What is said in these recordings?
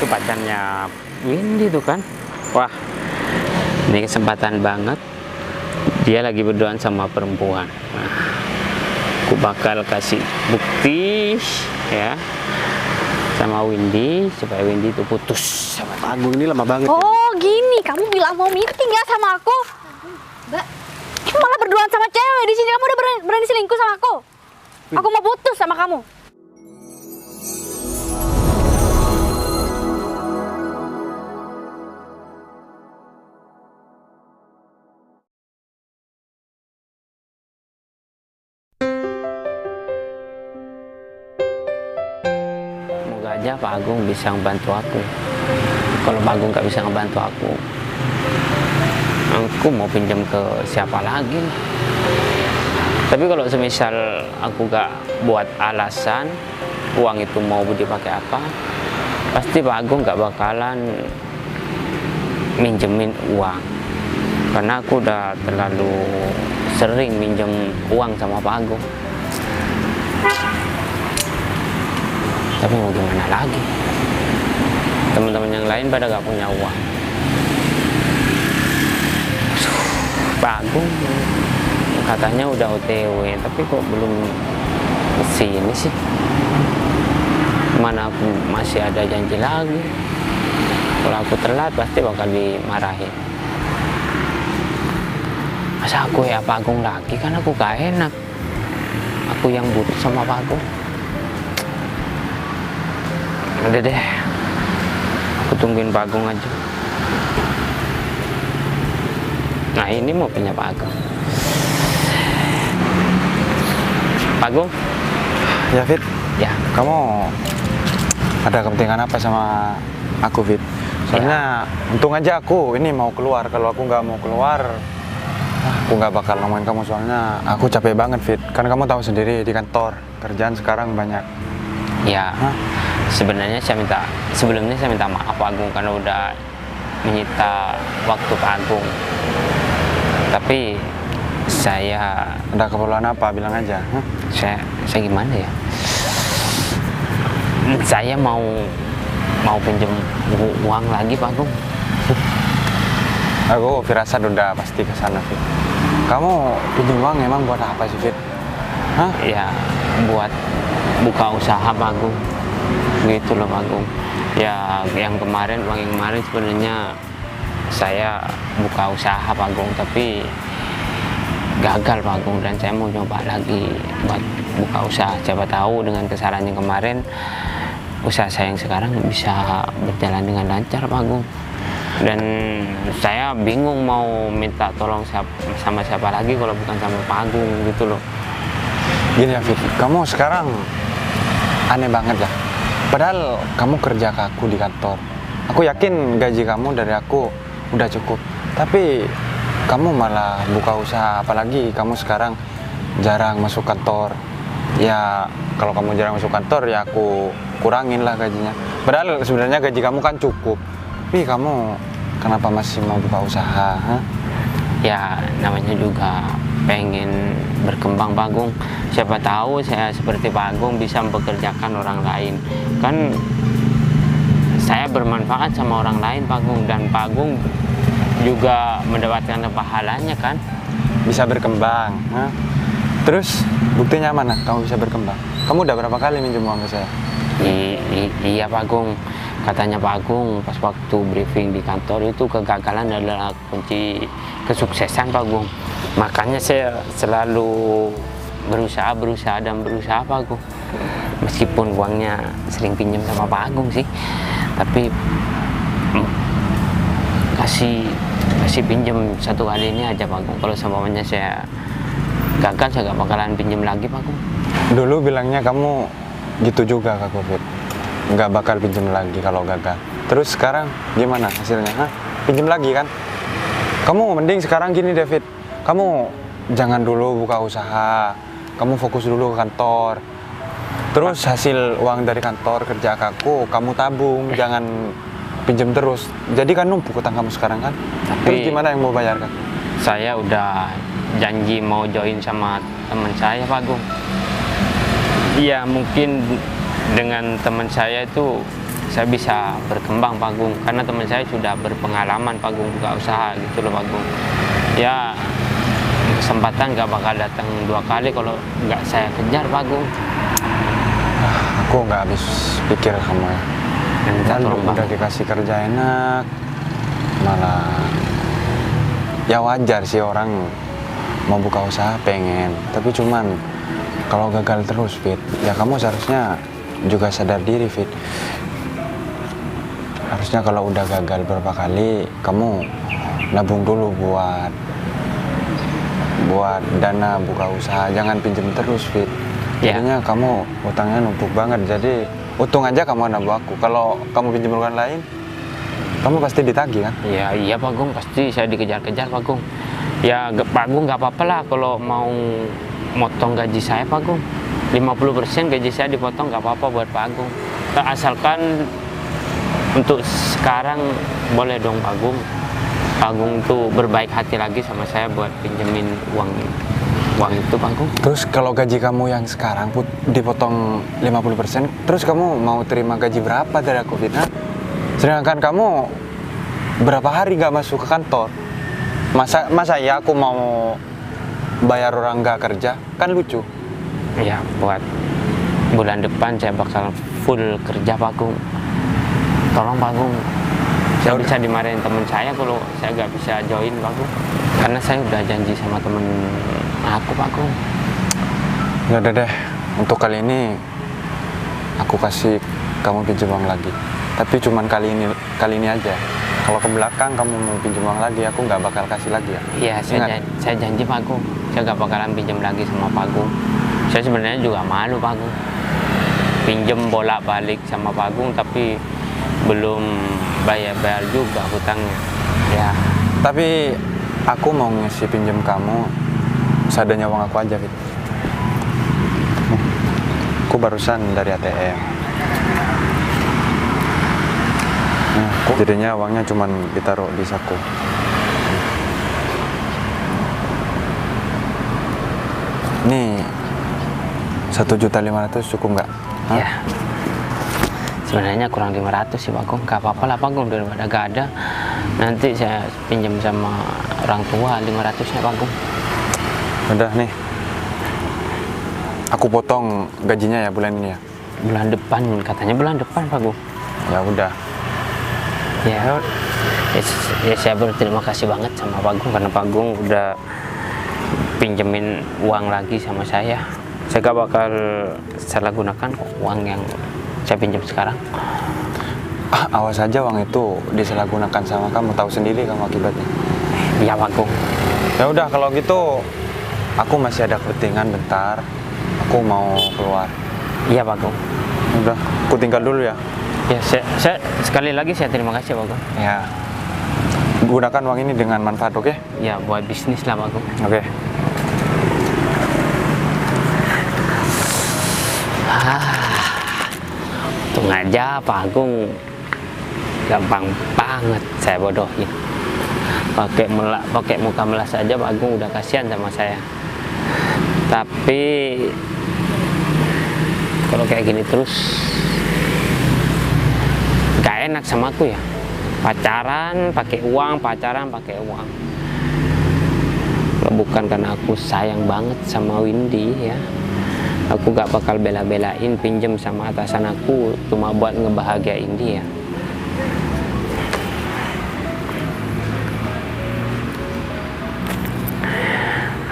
itu pacarnya Windy tuh kan. Wah, ini kesempatan banget. Dia lagi berduaan sama perempuan. Nah, aku bakal kasih bukti ya sama Windy supaya Windy itu putus sama Pak Agung ini lama banget. Ya. Oh gini, kamu bilang mau meeting ya sama aku? Mbak, kamu malah berduaan sama cewek di sini. Kamu udah berani selingkuh sama aku? Aku mau putus sama kamu. Semoga aja Pak Agung bisa membantu aku. Kalau Pak Agung nggak bisa ngebantu aku mau pinjam ke siapa lagi? Tapi kalau semisal aku gak buat alasan uang itu mau dipakai apa, pasti Pak Agung gak bakalan minjemin uang, karena aku udah terlalu sering minjem uang sama Pak Agung. Tapi mau gimana lagi, teman-teman yang lain pada gak punya uang. Pak Agung katanya udah OTW, tapi kok belum kesini sih? Mana aku masih ada janji lagi. Kalau aku telat pasti bakal dimarahin. Masa aku ya Pak Agung lagi, kan aku gak enak. Aku yang butuh sama Pak Agung. Udah deh, aku tungguin Pak Agung aja. Nah ini mau punya Pak Agung. Pak Agung? Ya Fit, Ya. kamu ada kepentingan apa sama aku Fit? Soalnya untung aja aku ini mau keluar. Kalau aku nggak mau keluar, aku nggak bakal nemuin kamu. Soalnya aku capek banget Fit. Kan kamu tahu sendiri di kantor kerjaan sekarang banyak. Ya, sebenarnya sebelumnya saya minta maaf Pak Agung karena udah menyita waktu Pak Agung. Tapi saya Ada keperluan apa? Bilang aja. saya gimana ya? Saya mau pinjam uang lagi Pak Agung. Aku firasat udah pasti ke sana Fit. Kamu pinjam uang emang buat apa sih Fit? Hah? Ya, buat buka usaha Pak Agung. Gitu loh Pak Agung. Ya, uang yang kemarin sebenarnya saya buka usaha Pak Agung, tapi gagal Pak Agung, dan saya mau coba lagi buat buka usaha. Siapa tahu dengan kesalahan yang kemarin usaha saya yang sekarang bisa berjalan dengan lancar Pak Agung. Dan saya bingung mau minta tolong sama siapa lagi kalau bukan sama Pak Agung gitu loh. Gini ya Fit, kamu sekarang aneh banget lah. Padahal kamu kerja ke aku di kantor. Aku yakin gaji kamu dari aku udah cukup. Tapi kamu malah buka usaha, apalagi kamu sekarang jarang masuk kantor. Ya kalau kamu jarang masuk kantor ya aku kurangin lah gajinya. Padahal sebenarnya gaji kamu kan cukup. Tapi kamu kenapa masih mau buka usaha? Huh? Ya namanya juga pengen berkembang Pak Agung. Siapa tahu saya seperti Pak Agung bisa mempekerjakan orang lain. Kan saya bermanfaat sama orang lain Pak Agung, dan Pak Agung juga mendapatkan pahalanya kan. Bisa berkembang. Huh? Terus buktinya mana kamu bisa berkembang? Kamu udah berapa kali minjem uang ke saya? Iya Pak Agung, katanya Pak Agung pas waktu briefing di kantor itu kegagalan adalah kunci kesuksesan Pak Agung. Makanya saya selalu berusaha Pak Agung. Meskipun uangnya sering pinjam sama Pak Agung sih, tapi kasih pinjam satu kali ini aja Pak Agung. Kalau semuanya saya gagal, saya gak bakalan pinjam lagi Pak Agung. Dulu bilangnya kamu gitu juga Kak Covid, nggak bakal pinjam lagi kalau gagal. Terus sekarang gimana hasilnya? Hah? Pinjam lagi kan? Kamu mending sekarang gini David, kamu jangan dulu buka usaha, kamu fokus dulu ke kantor. Terus hasil uang dari kantor kerja ke aku, kamu tabung, jangan pinjam terus. Jadi kan numpuk utang kamu sekarang kan? Terus gimana yang mau bayar kan? Saya udah janji mau join sama teman saya Pak Agung. Iya, mungkin dengan teman saya itu saya bisa berkembang Pak Agung, karena teman saya sudah berpengalaman Pak Agung buka usaha gitu loh Pak Agung. Ya kesempatan nggak bakal datang 2 kali kalau nggak saya kejar Pak Agung. Aku nggak habis pikir kamu ya. Dan minta Lalu tolong Pak udah Agung. dikasih kerja enak, malah ya wajar sih orang mau buka usaha pengen, tapi cuman kalau gagal terus Fit, ya kamu seharusnya juga sadar diri Fit. Harusnya kalau udah gagal berapa kali, kamu nabung dulu buat dana buka usaha, jangan pinjem terus Fit. Ya. Jadinya kamu utangnya numpuk banget, jadi untung aja kamu nabung aku. Kalau kamu pinjem orang lain, kamu pasti ditagih kan? Iya Pak Agung, pasti saya dikejar-kejar Pak Agung. Ya Pak Agung nggak apa-apa lah kalau mau motong gaji saya Pak Agung. 50% gaji saya dipotong nggak apa-apa buat Pak Agung. Asalkan untuk sekarang boleh dong Pak Agung. Pak Agung tuh berbaik hati lagi sama saya buat pinjemin uang itu Pak Agung. Terus kalau gaji kamu yang sekarang dipotong 50%, terus kamu mau terima gaji berapa dari aku Fit? Hah? Sedangkan kamu berapa hari gak masuk ke kantor? Masa ya aku mau bayar orang gak kerja? Kan lucu. Ya buat bulan depan saya bakal full kerja Pak Agung. Tolong Pak Agung, saya bisa dimarahin teman saya kalau saya gak bisa join Pak Agung, karena saya udah janji sama temen aku Pak Agung. Ya udah deh, untuk kali ini aku kasih kamu pinjam uang lagi. Tapi cuman kali ini aja. Kalau ke belakang kamu mau pinjam uang lagi, aku nggak bakal kasih lagi ya. Iya, saya janji Pak Agung, saya gak bakalan pinjam lagi sama Pak Agung. Saya sebenarnya juga malu Pak Agung, pinjam bolak-balik sama Pak Agung tapi belum bayar juga hutangnya. Ya. Tapi aku mau ngasih pinjam kamu seadanya uang aku aja, Fit. Aku barusan dari ATM. Jadinya uangnya cuman ditaruh di saku. Nih 1.500.000 cukup nggak? Hah? Ya. Sebenarnya kurang 500 sih Pak Agung. Gak apa-apa lah Pak Agung, daripada gak ada. Nanti saya pinjam sama orang tua 500-nya Pak Agung. Udah nih. Aku potong gajinya ya bulan ini ya. Bulan depan, katanya bulan depan Pak Agung. Ya udah. Ya saya berterima kasih banget sama Pak Agung, karena Pak Agung udah pinjemin uang lagi sama saya. Saya gak bakal salah gunakan kok uang yang saya pinjam sekarang. Awas aja uang itu disalahgunakan sama kamu, tahu sendiri kamu akibatnya. Iya Pak Agung. Ya udah kalau gitu, aku masih ada kepentingan bentar. Aku mau keluar. Iya Pak Agung. Udah, aku tinggal dulu ya. Ya saya sekali lagi saya terima kasih Pak Agung. Ya. Gunakan uang ini dengan manfaat, oke? Ya buat bisnis lah Pak Agung. Oke. Untung aja Pak Agung gampang banget saya bodohin. Pakai muka melas aja Pak Agung udah kasihan sama saya. Tapi kalau kayak gini terus gak enak sama aku ya. Pacaran pakai uang. Kalau bukan karena aku sayang banget sama Windy ya, aku gak bakal bela-belain pinjem sama atasan aku cuma buat ngebahagiain dia.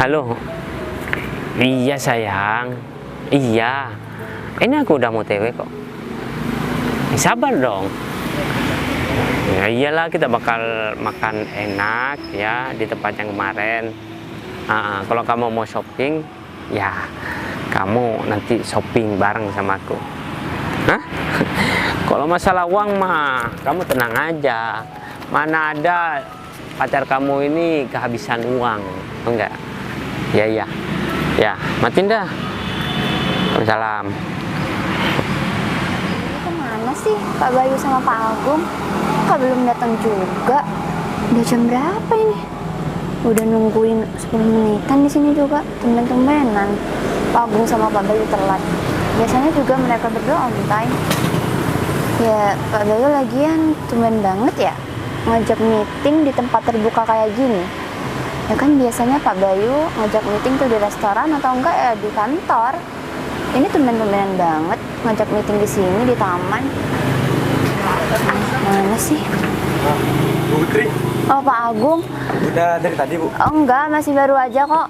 Halo. Iya sayang. Iya. Ini aku udah mau TW kok. Sabar dong. Ya iyalah, kita bakal makan enak ya di tempat yang kemarin. Kalau kamu mau shopping, ya kamu nanti shopping bareng sama aku. Hah? Kalau masalah uang mah, kamu tenang aja. Mana ada pacar kamu ini kehabisan uang, enggak? Ya, matiin dah. Waalaikumsalam. Kemana sih Pak Bayu sama Pak Agung? Kok belum datang juga? Udah jam berapa ini? Udah nungguin 10 menitan di sini juga, tumben-tumbenan. Pak Agung sama Pak Bayu telat. Biasanya juga mereka berdua on time. Ya, Pak Bayu lagian tumben banget ya ngajak meeting di tempat terbuka kayak gini. Ya kan biasanya Pak Bayu ngajak meeting tuh di restoran atau enggak ya di kantor. Ini tumben-tumbenan banget ngajak meeting di sini di taman. Mana sih? Bu Putri, Oh, Pak Agung. udah dari tadi Bu? Oh, enggak, masih baru aja kok.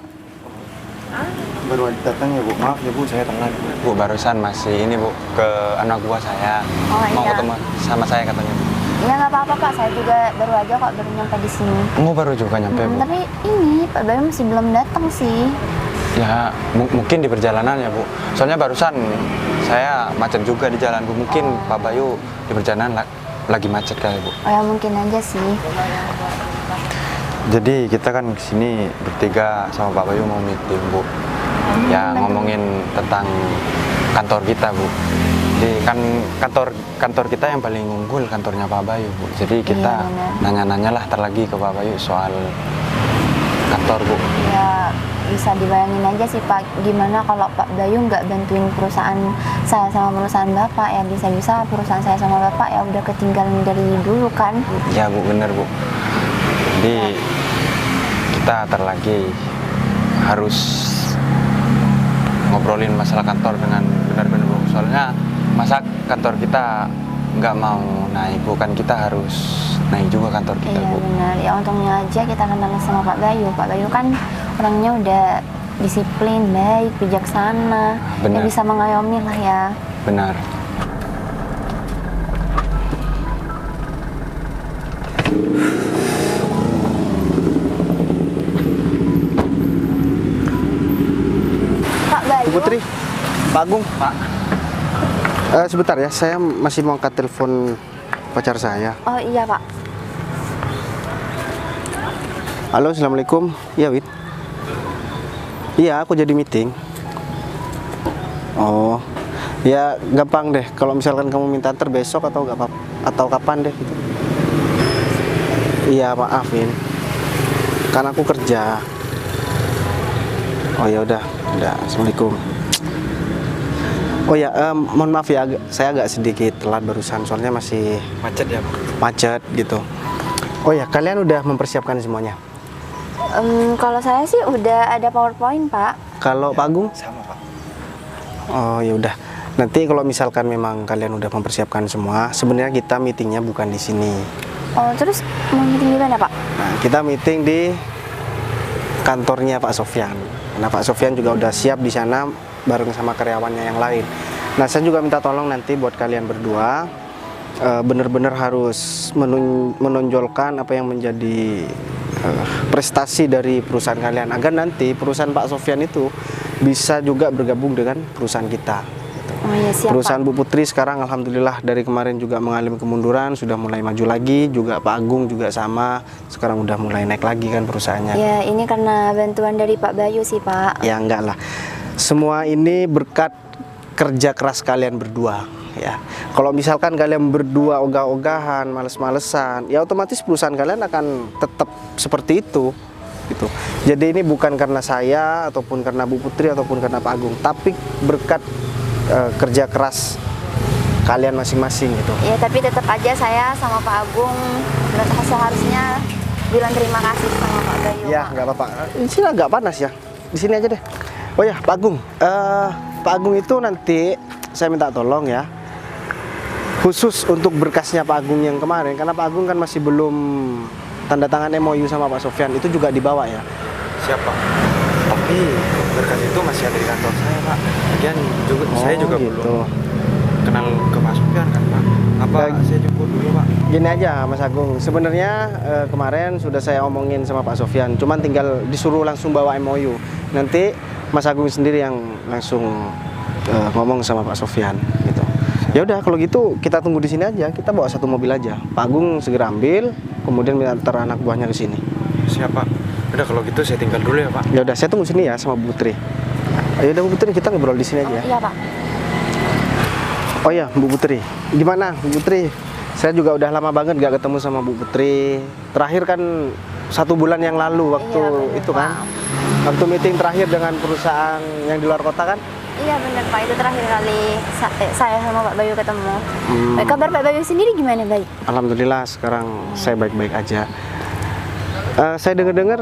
Baru datang ya Bu, maaf ya Bu, saya telat. Bu, barusan masih ini Bu, ke anak buah saya. Oh, Mau iya. ketemu sama saya katanya Bu. Ya nggak apa-apa Pak, saya juga baru aja kok, baru nyampe di sini. Baru juga nyampe Bu. Tapi ini Pak Bayu masih belum datang sih. Ya, mungkin di perjalanan ya Bu. Soalnya barusan saya macet juga di jalan Bu. Mungkin Pak Bayu di perjalanan lagi macet kali Bu. Oh ya mungkin aja sih. Jadi kita kan kesini bertiga sama Pak Bayu mau meeting Bu. Ya ngomongin tentang kantor kita Bu. Jadi kan kantor kita yang paling unggul kantornya Pak Bayu Bu. Jadi kita benar. nanya-nanya lah lagi ke Pak Bayu soal kantor Bu. Ya bisa dibayangin aja sih Pak, gimana kalau Pak Bayu nggak bantuin perusahaan saya sama perusahaan Bapak, ya bisa-bisa perusahaan saya sama Bapak ya udah ketinggalan dari dulu kan. Ya Bu, bener Bu. Jadi kita lagi harus ngobrolin masalah kantor dengan benar-benar Bu. Soalnya masa kantor kita nggak mau naik Bu, kan kita harus naik juga kantor kita Iya Bu. benar, ya untungnya aja kita kenal sama Pak Bayu. Pak Bayu kan orangnya udah disiplin, baik, bijaksana, ya Benar. bisa mengayomi lah ya. Benar. Pak Bayu. Bu Putri, Pak Agung. Pak. Sebentar ya, saya masih mau angkat telepon pacar saya. Oh iya Pak. Halo, Assalamualaikum. Iya, Wid. Iya, aku jadi meeting. Oh, ya gampang deh. Kalau misalkan kamu minta antar besok atau nggak apa atau kapan deh gitu. Iya, maafin. Kan aku kerja. Oh ya udah. Assalamualaikum. Oh ya, mohon maaf ya, saya agak sedikit telat barusan, soalnya masih Macet ya Pak? macet gitu. Oh ya, kalian udah mempersiapkan semuanya? Kalau saya sih udah ada PowerPoint Pak. Kalau Pak Agung? Sama Pak. Oh ya udah. Nanti kalau misalkan memang kalian udah mempersiapkan semua, sebenarnya kita meetingnya bukan di sini. Oh terus mau meeting di mana Pak? Nah, kita meeting di kantornya Pak Sofyan. Nah, Pak Sofyan juga udah siap di sana bareng sama karyawannya yang lain. Nah, saya juga minta tolong nanti buat kalian berdua benar-benar harus menonjolkan apa yang menjadi prestasi dari perusahaan kalian agar nanti perusahaan Pak Sofyan itu bisa juga bergabung dengan perusahaan kita. Oh iya siap Perusahaan Pak. Bu Putri sekarang alhamdulillah dari kemarin juga mengalami kemunduran, sudah mulai maju lagi, juga Pak Agung juga sama, sekarang udah mulai naik lagi kan perusahaannya. Ya ini karena bantuan dari Pak Bayu sih Pak. Ya enggak lah. Semua ini berkat kerja keras kalian berdua ya. Kalau misalkan kalian berdua ogah-ogahan, males-malesan, ya otomatis perusahaan kalian akan tetap seperti itu gitu. Jadi ini bukan karena saya ataupun karena Bu Putri ataupun karena Pak Agung, tapi berkat kerja keras kalian masing-masing gitu. Ya tapi tetap aja saya sama Pak Agung seharusnya bilang terima kasih sama Pak Bayu. Ya Pak. nggak apa-apa. Di sini agak panas ya. Di sini aja deh. Oh ya Pak Agung, Pak Agung itu nanti saya minta tolong ya. Khusus untuk berkasnya Pak Agung yang kemarin, karena Pak Agung kan masih belum tanda tangan MOU sama Pak Sofyan, itu juga dibawa ya. Siapa? Tapi berkas itu masih ada di kantor saya Pak. Lagian juga saya juga gitu. belum kenal ke Mas Sofyan kan Pak. Apa saya jemput dulu Pak? Gini aja Mas Agung, sebenarnya kemarin sudah saya omongin sama Pak Sofyan, cuman tinggal disuruh langsung bawa MOU. Nanti Mas Agung sendiri yang langsung ngomong sama Pak Sofyan gitu. Ya udah kalau gitu kita tunggu di sini aja, kita bawa satu mobil aja. Pak Agung segera ambil, kemudian minta anak buahnya ke sini. Siapa? Udah kalau gitu saya tinggal dulu ya Pak. Ya udah saya tunggu sini ya sama Bu Putri. Ayo udah Bu Putri, kita ngobrol di sini aja ya. Iya Pak. Oh ya Bu Putri, gimana Bu Putri? Saya juga udah lama banget gak ketemu sama Bu Putri. Terakhir kan 1 bulan yang lalu waktu Iya, bener, itu kan. Pak. Waktu meeting terakhir dengan perusahaan yang di luar kota kan. Iya benar Pak, itu terakhir kali saya sama Pak Bayu ketemu. Kabar Pak Bayu sendiri gimana, baik? Alhamdulillah sekarang saya baik-baik aja. Saya dengar-dengar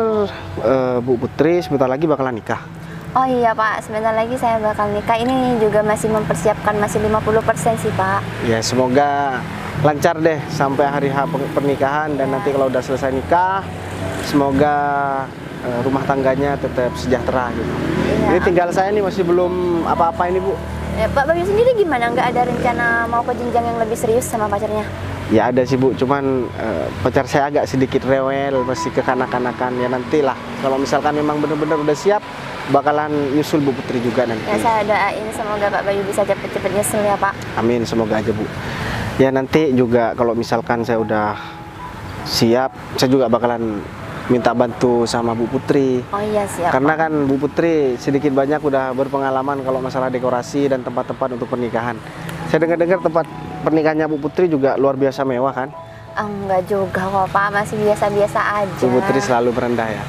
Bu Putri sebentar lagi bakalan nikah. Oh iya Pak, sebentar lagi saya bakal nikah. Ini juga masih mempersiapkan, masih 50% sih Pak. Ya semoga lancar deh sampai hari H pernikahan, dan nanti kalau udah selesai nikah semoga rumah tangganya tetap sejahtera gitu. Iya. Ini tinggal saya nih masih belum apa-apa ini Bu. Pak Bayu sendiri gimana? Nggak ada rencana mau ke jenjang yang lebih serius sama pacarnya? Ya ada sih Bu, cuman pacar saya agak sedikit rewel, masih kekanak-kanakan. Ya nantilah kalau misalkan memang benar-benar udah siap, bakalan nyusul Bu Putri juga nanti. Ya saya doain semoga Pak Bayu bisa cepet-cepet nyusul ya Pak. Amin, semoga aja Bu. Ya nanti juga kalau misalkan saya udah siap, saya juga bakalan minta bantu sama Bu Putri. Oh iya siap. Karena kan Bu Putri sedikit banyak udah berpengalaman kalau masalah dekorasi dan tempat-tempat untuk pernikahan. Saya dengar-dengar tempat pernikahannya Bu Putri juga luar biasa mewah kan? Enggak juga kok Pak, masih biasa-biasa aja. Bu Putri selalu berendah ya.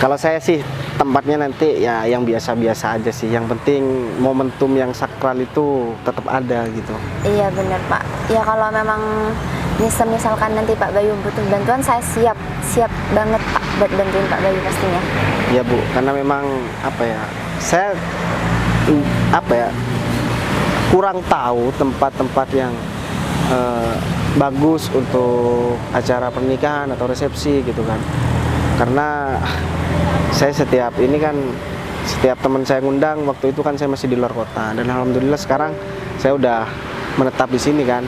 Kalau saya sih tempatnya nanti ya yang biasa-biasa aja sih. Yang penting momentum yang sakral itu tetap ada gitu. Iya benar Pak. Ya kalau memang misalkan nanti Pak Bayu butuh bantuan, saya siap banget Pak buat bantuin Pak Bayu pastinya. Ya Bu, karena memang saya kurang tahu tempat-tempat yang bagus untuk acara pernikahan atau resepsi gitu kan. Karena saya setiap teman saya ngundang, waktu itu kan saya masih di luar kota, dan alhamdulillah sekarang saya udah menetap di sini kan.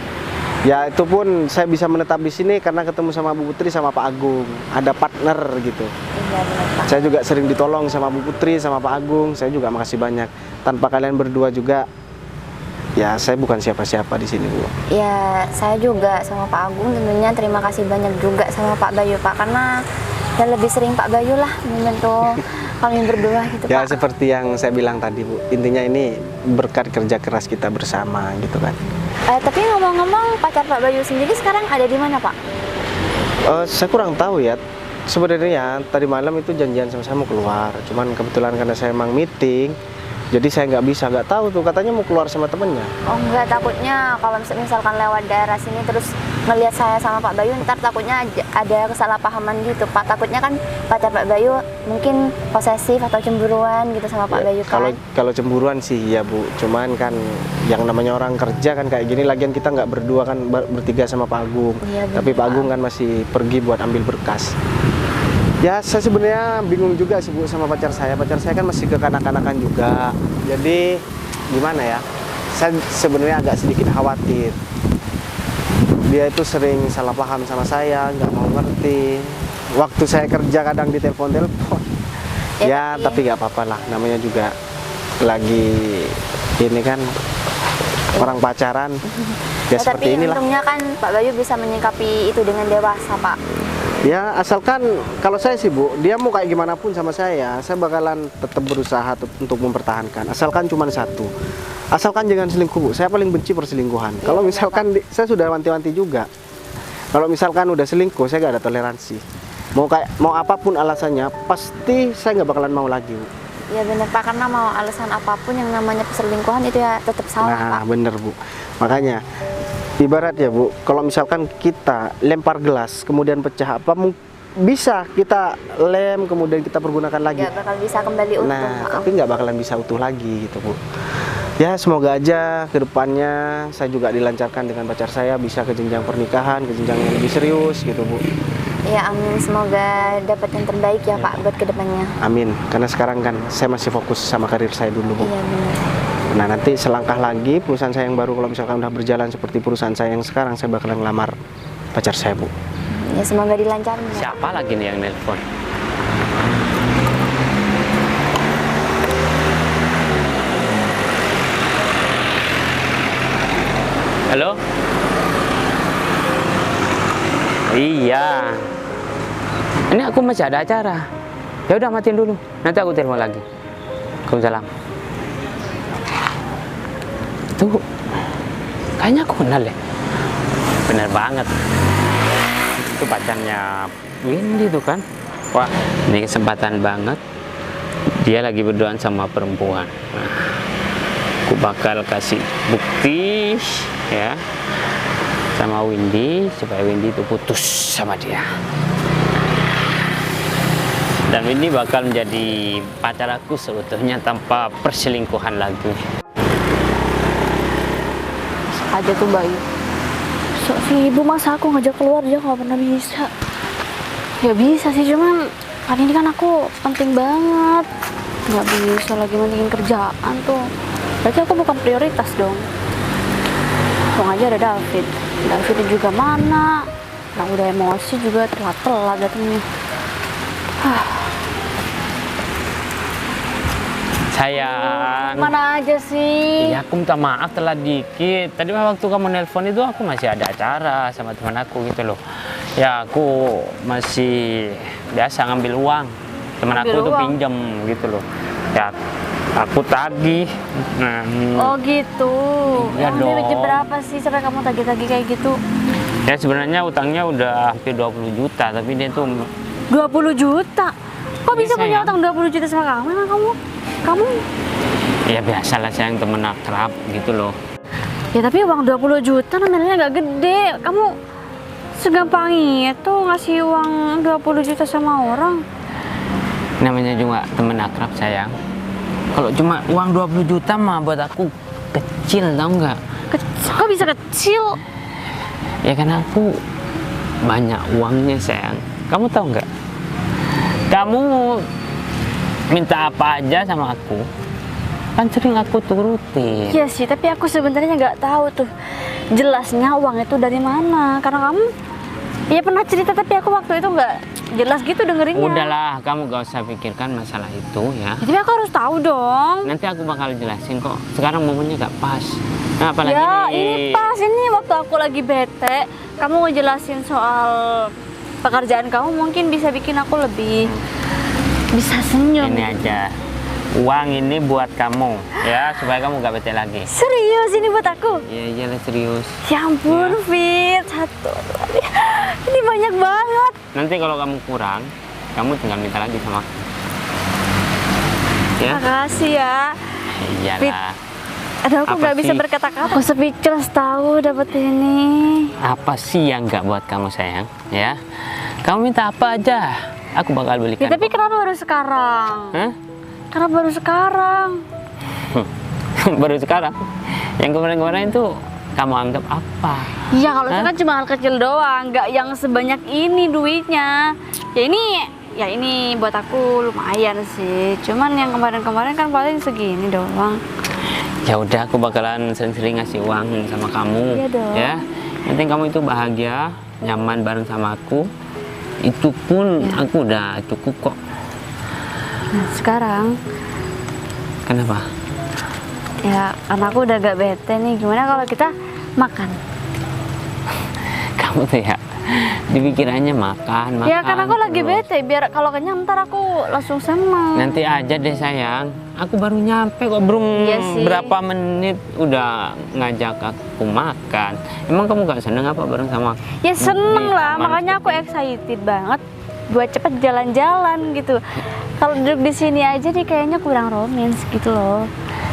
Ya itu pun saya bisa menetap di sini karena ketemu sama Bu Putri sama Pak Agung, ada partner gitu. Iya benar Pak. Saya juga sering ditolong sama Bu Putri sama Pak Agung, saya juga makasih banyak. Tanpa kalian berdua juga, ya saya bukan siapa-siapa di sini Bu. Ya saya juga sama Pak Agung tentunya terima kasih banyak juga sama Pak Bayu Pak, karena ya lebih sering Pak Bayu lah membantu kami berdua gitu Ya Pak. seperti yang saya bilang tadi Bu, intinya ini berkat kerja keras kita bersama gitu kan. Tapi ngomong-ngomong, pacar Pak Bayu sendiri sekarang ada di mana Pak? Saya kurang tahu ya. Sebenarnya tadi malam itu janjian sama saya mau keluar, cuman kebetulan karena saya emang meeting, jadi saya nggak tahu tuh, katanya mau keluar sama temennya. Oh enggak, takutnya kalau misalkan lewat daerah sini terus ngelihat saya sama Pak Bayu, ntar takutnya ada kesalahpahaman gitu Pak. Takutnya kan pacar Pak Bayu mungkin posesif atau cemburuan gitu sama Pak Bayu kan. Kalau cemburuan sih ya Bu, cuman kan yang namanya orang kerja kan kayak gini, lagian kita nggak berdua kan, bertiga sama Pak Agung. Iya, Tapi bener, Pak Agung kan masih pergi buat ambil berkas. Ya saya sebenarnya bingung juga sih Bu sama pacar saya kan masih kekanak-kanakan juga. Jadi gimana ya, saya sebenarnya agak sedikit khawatir. Dia itu sering salah paham sama saya, nggak mau ngerti. Waktu saya kerja kadang ditelepon. Ya tapi nggak apa-apa lah, namanya juga lagi ini kan orang pacaran. Ya seperti tapi inilah. untungnya kan Pak Bayu bisa menyikapi itu dengan dewasa Pak. Ya asalkan kalau saya sih Bu, dia mau kayak gimana pun sama saya bakalan tetap berusaha untuk mempertahankan. Asalkan cuma satu, asalkan jangan selingkuh Bu. Saya paling benci perselingkuhan. Kalau misalkan saya sudah wanti-wanti juga, kalau misalkan udah selingkuh saya gak ada toleransi. Mau apapun alasannya, pasti saya nggak bakalan mau lagi Bu. Ya benar Pak, karena mau alasan apapun yang namanya perselingkuhan itu ya tetap salah Pak. Bener Bu. Makanya ibarat ya Bu, kalau misalkan kita lempar gelas kemudian pecah, bisa kita lem kemudian kita pergunakan lagi. Nggak bakal bisa kembali utuh Pak. Tapi nggak bakalan bisa utuh lagi gitu Bu. Ya semoga aja kedepannya saya juga dilancarkan dengan pacar saya, bisa ke jenjang pernikahan, ke jenjang yang lebih serius gitu Bu. Ya amin, semoga dapat yang terbaik ya Pak buat kedepannya. Amin, karena sekarang kan saya masih fokus sama karir saya dulu Bu. Iya benar. Nah nanti selangkah lagi perusahaan saya yang baru, kalau misalkan udah berjalan seperti perusahaan saya yang sekarang, saya bakalan ngelamar pacar saya Bu. Ya semoga dilancarin ya. Siapa lagi nih yang nelpon? Halo? Iya. Ini aku masih ada acara. Ya udah matiin dulu. Nanti aku telepon lagi. Waalaikumsalam. Tuh, kayaknya aku kenal ya. Bener banget. Itu pacarnya Windy tuh kan. Wah, ini kesempatan banget. Dia lagi berduaan sama perempuan. Nah, Aku bakal kasih bukti ya sama Windy supaya Windy itu putus sama dia. Dan Windy bakal menjadi pacar aku seutuhnya tanpa perselingkuhan lagi. Aja tuh Bayu. So, si ibu masa aku ngajak keluar dia nggak pernah bisa. Ya bisa sih, cuman hari ini kan aku penting banget. Nggak bisa lagi mendingin kerjaan tuh. Berarti aku bukan prioritas dong. Untung aja ada David. David juga mana? Nah, udah emosi juga telat-telat datangnya. Sayang. Mana aja sih? Ya aku minta maaf telat dikit. Tadi waktu kamu nelpon itu aku masih ada acara sama teman aku gitu loh. Ya aku masih biasa ngambil uang. Teman aku tuh pinjam gitu loh. Ya aku tagih. Nah, Oh gitu. Iya Yang dong. berapa sih sampai kamu tagih-tagih kayak gitu? ya sebenarnya utangnya udah hampir 20 juta, tapi dia tuh 20 juta? Kok bisa Iya, punya sayang. utang 20 juta sama kamu? Emang kamu? ya biasalah sayang, temen akrab gitu loh. Ya tapi uang 20 juta nominalnya nggak gede. Kamu segampang itu ngasih uang 20 juta sama orang? Namanya juga temen akrab sayang. Kalau cuma uang 20 juta mah buat aku kecil, tau nggak? Kok bisa kecil? Ya kan aku banyak uangnya sayang. Kamu tahu nggak? Kamu minta apa aja sama aku, kan sering aku turutin. Iya sih, tapi aku sebenarnya nggak tahu tuh jelasnya uang itu dari mana. Karena kamu ya pernah cerita, tapi aku waktu itu nggak jelas gitu dengerinnya. Udahlah, kamu gak usah pikirkan masalah itu ya. Ya, tapi aku harus tahu dong. Nanti aku bakal jelasin kok. Sekarang momennya gak pas. Nah, apalagi Ya nih. ini pas, ini waktu aku lagi bete, kamu ngejelasin soal pekerjaan kamu mungkin bisa bikin aku lebih bisa senyum. Ini aja. Uang ini buat kamu ya, supaya kamu gak bete lagi. Serius ini buat aku? Iya iyalah, serius. Ya ampun, Fit. Satu, dua, tiga. Ini banyak banget. Nanti kalau kamu kurang, kamu tinggal minta lagi sama aku. Ya? Makasih ya. Iyalah. Aduh, aku Apa nggak bisa sih? berkata-kata. Aku speechless tahu dapat ini. Apa sih yang gak buat kamu sayang? Ya. Kamu minta apa aja, aku bakal Ya belikan. tapi kenapa baru sekarang? Hah? Kenapa baru sekarang? Baru sekarang. Yang kemarin-kemarin itu kamu anggap apa? Iya kalau itu Hah? kan cuma hal kecil doang, nggak yang sebanyak ini duitnya. Ya ini buat aku lumayan sih. Cuman yang kemarin-kemarin kan paling segini doang. Ya udah, aku bakalan sering-sering ngasih uang sama kamu. Iya dong. Ya. Yang penting kamu itu bahagia, nyaman bareng sama aku. Itu pun Ya. aku udah cukup kok. Nah sekarang Kenapa? ya karena aku udah gak bete nih. Gimana kalau kita makan? Kamu tuh ya dipikirannya makan. Ya karena aku lagi terus. bete. Biar kalau kenyang ntar aku langsung seneng. Nanti aja deh sayang. Aku baru nyampe kok, belum Iya sih. berapa menit udah ngajak aku makan. Emang kamu gak seneng apa bareng sama aku? Ya seneng Di lah, taman makanya aku seperti ini. excited banget buat cepet jalan-jalan gitu. Kalau duduk di sini aja nih kayaknya kurang romance gitu loh.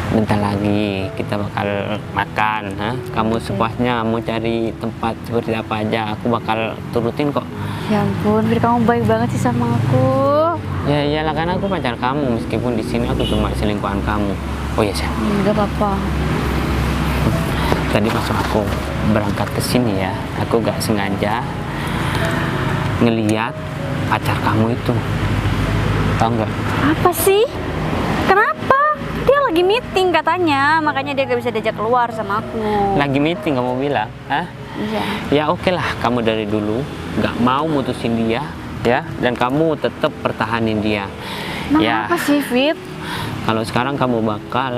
Bentar lagi kita bakal makan, ha? Kamu sepuasnya mau cari tempat seperti apa aja, aku bakal turutin kok. Ya ampun, Fir, kamu baik banget sih sama aku. Ya iyalah, kan aku pacar kamu, meskipun di sini aku cuma selingkuhan kamu. Oh iya sayang, Enggak apa-apa. tadi pas aku berangkat ke sini ya, aku gak sengaja ngeliat pacar kamu itu. Tahu nggak? Apa sih? Kenapa? Dia lagi meeting katanya, makanya dia gak bisa diajak keluar sama aku. Lagi meeting kamu bilang, hah? Iya. Ya oke lah, kamu dari dulu gak mau mutusin dia, ya, dan kamu tetap pertahanin dia. Emang Ya, apa sih, Fit? kalau sekarang kamu bakal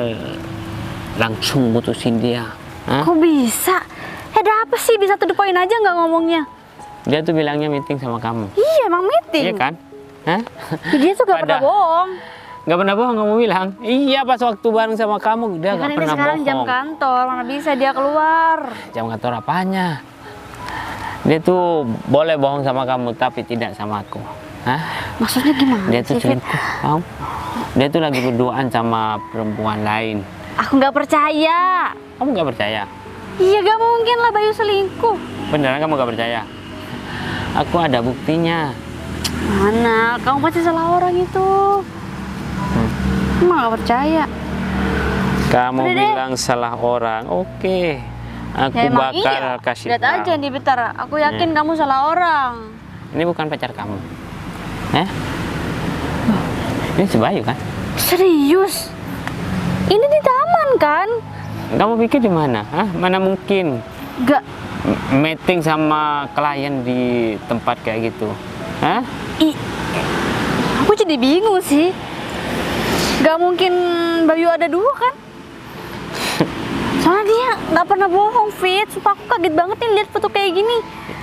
langsung mutusin dia, hah? Kok bisa? Ada apa sih? Bisa to the point aja nggak ngomongnya? Dia tuh bilangnya meeting sama kamu, Iya, emang meeting. iya kan? Hah? Ya, dia tuh gak pernah Pada- bohong. Gak pernah bohong kamu bilang? Iya, pas waktu bareng sama kamu dia Ya kan gak ini pernah sekarang bohong. jam kantor, mana bisa dia keluar? Jam kantor apanya? Dia tuh boleh bohong sama kamu tapi tidak sama aku. Hah? Maksudnya gimana Dia tuh sih, Fit? selingkuh, tahu? Dia tuh lagi berduaan sama perempuan lain. Aku nggak percaya. Kamu nggak percaya? Iya, gak mungkin lah Bayu selingkuh. Beneran kamu nggak percaya? Aku ada buktinya. Mana? Kamu pasti salah orang itu. Emang gak percaya. Kamu Udah deh. bilang salah orang. Oke. Aku Ya, emang bakal iya. kasih Lihat tahu. aja nih bentar. Aku yakin kamu salah orang. Ini bukan pacar kamu. Ini si Bayu kan? Serius? Ini di taman kan? Kamu pikir di mana? Hah? Mana mungkin Gak. meeting sama klien di tempat kayak gitu? Hah? Aku jadi bingung sih. Gak mungkin Bayu ada dua kan? Soalnya dia gak pernah bohong, Fit. Sumpah aku kaget banget nih lihat foto kayak gini.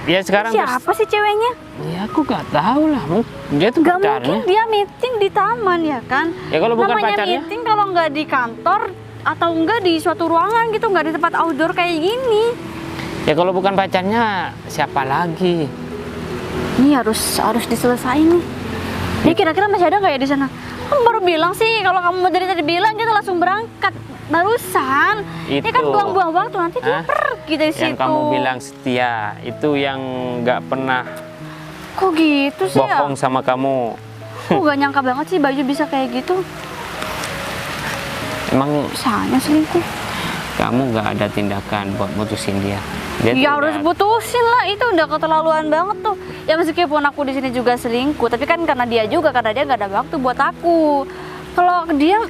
Ya sekarang Siapa sih ceweknya? Ya aku gak tahu lah. Dia tuh Gak pacarnya. mungkin dia meeting di taman ya kan? Ya kalau bukan Namanya pacarnya? meeting kalau nggak di kantor atau enggak di suatu ruangan gitu, nggak di tempat outdoor kayak gini. Ya kalau bukan pacarnya siapa lagi? Ini harus diselesain nih. Dia kira-kira masih ada nggak ya di sana? Kamu baru bilang sih kalau kamu dari tadi bilang kita langsung berangkat barusan. Ini kan Itu. buang-buang waktu, nanti dia Hah? pergi dari Yang situ. kamu bilang setia itu yang nggak pernah Kok gitu sih ya? bohong sama kamu. Aku gak nyangka banget sih Bayu bisa kayak gitu. Emang Bisanya selingkuh. kamu nggak ada tindakan buat mutusin dia? Dia tuh Ya harus udah- putusin lah, itu udah keterlaluan banget tuh. Ya meskipun aku di sini juga selingkuh, tapi kan karena dia juga, karena dia nggak ada waktu buat aku. Kalau dia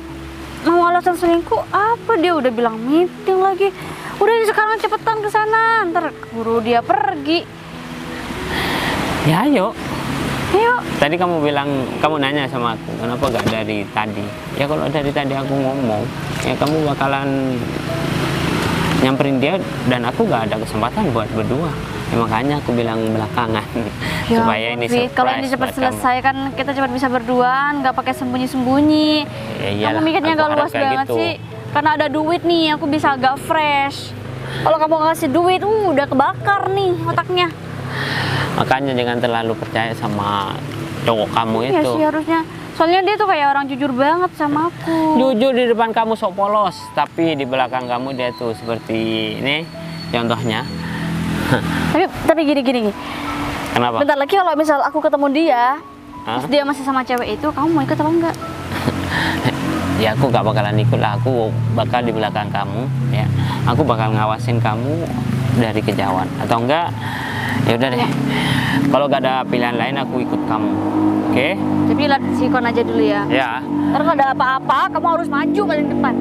mau alasan selingkuh, apa dia udah bilang meeting lagi. Udah sekarang cepetan ke sana, ntar buru dia pergi. Ya ayo. Ayo, Tadi kamu bilang, kamu nanya sama aku, kenapa gak dari tadi? Ya kalau dari tadi aku ngomong, ya kamu bakalan nyamperin dia dan aku gak ada kesempatan buat berdua. Ya, makanya aku bilang belakangan ya supaya ampun, ini Fit. Kalau ini surprise cepat buat kamu. selesai kan kita cepat bisa berduaan, nggak pakai sembunyi-sembunyi. Ya iyalah, Kamu mikirnya aku gak harap luas kayak banget gitu. sih. Karena ada duit nih, aku bisa agak fresh. Kalau kamu ngasih duit, udah kebakar nih otaknya. Makanya jangan terlalu percaya sama cowok kamu Iya itu. sih harusnya. Soalnya dia tuh kayak orang jujur banget sama aku. Jujur di depan kamu sok polos, tapi di belakang kamu dia tuh seperti ini contohnya. Tapi gini. Kenapa? Bentar lagi kalau misal aku ketemu dia, Hah? terus dia masih sama cewek itu, kamu mau ikut apa enggak? Ya aku gak bakalan ikut lah, aku bakal di belakang kamu ya. Aku bakal ngawasin kamu dari kejauhan atau enggak ya udah deh. Kalau gak ada pilihan lain aku ikut kamu. Oke? Tapi lihat sikon aja dulu ya. Ya. Ntar kalau ada apa-apa, kamu harus maju paling depan.